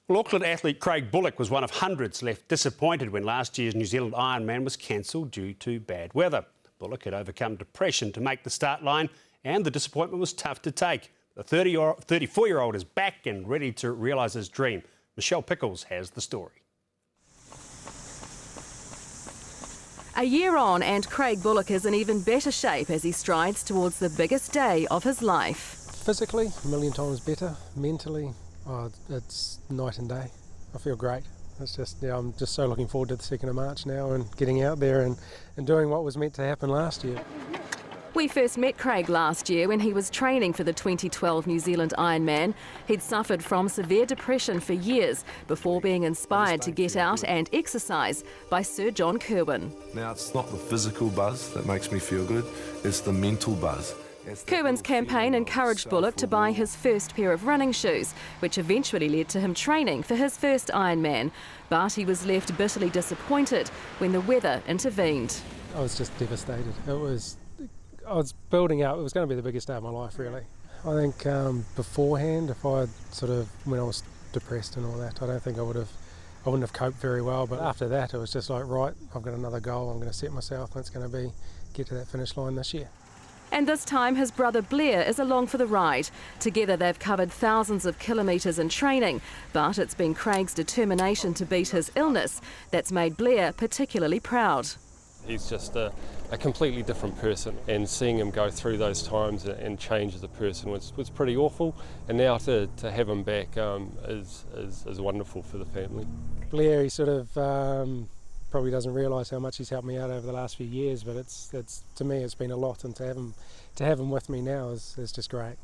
Well, Auckland athlete Craig Bullock was one of hundreds left disappointed when last year's New Zealand Ironman was cancelled due to bad weather. Bullock had overcome depression to make the start line, and the disappointment was tough to take. The 34-year-old is back and ready to realise his dream. Michelle Pickles has the story. A year on, and Craig Bullock is in even better shape as he strides towards the biggest day of his life. Physically, a million times better. Mentally, it's night and day. I feel great. It's just, I'm just so looking forward to the 2nd of March now and getting out there and doing what was meant to happen last year. We first met Craig last year when he was training for the 2012 New Zealand Ironman. He'd suffered from severe depression for years before being inspired to get out and exercise by Sir John Kirwan. Now, it's not the physical buzz that makes me feel good, it's the mental buzz. Kirwan's campaign encouraged Bullock to buy his first pair of running shoes, which eventually led to him training for his first Ironman. But he was left bitterly disappointed when the weather intervened. I was just devastated. I was building up, it was going to be the biggest day of my life, really. I think beforehand, if I when I was depressed and all that, I don't think I wouldn't have coped very well. But after that, it was just like, right, I've got another goal I'm going to set myself, and it's going to be get to that finish line this year. And this time his brother Blair is along for the ride. Together they've covered thousands of kilometres in training, but it's been Craig's determination to beat his illness that's made Blair particularly proud. He's just a completely different person, and seeing him go through those times and change as a person was pretty awful, and now to have him back is wonderful for the family. Blair, he probably doesn't realise how much he's helped me out over the last few years, but it's to me it's been a lot, and to have him with me now is just great.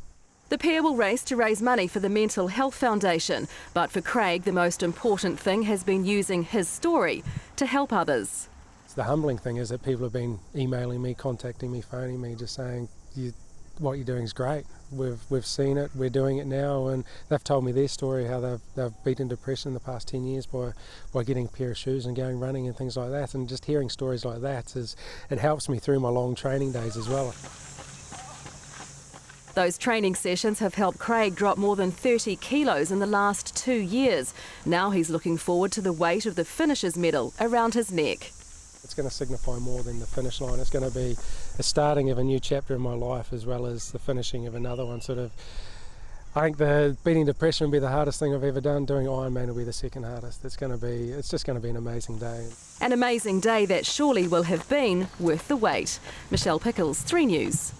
The pair will race to raise money for the Mental Health Foundation, but for Craig the most important thing has been using his story to help others. The humbling thing is that people have been emailing me, contacting me, phoning me, just saying what you're doing is great. We've seen it, we're doing it now, and they've told me their story, how they've beaten depression in the past 10 years by getting a pair of shoes and going running and things like that. And just hearing stories like that it helps me through my long training days as well. Those training sessions have helped Craig drop more than 30 kilos in the last 2 years. Now he's looking forward to the weight of the finisher's medal around his neck. It's going to signify more than the finish line. It's going to be the starting of a new chapter in my life, as well as the finishing of another one. I think the beating depression will be the hardest thing I've ever done. Doing Ironman will be the second hardest. It's just going to be an amazing day. An amazing day that surely will have been worth the wait. Michelle Pickles, 3 News.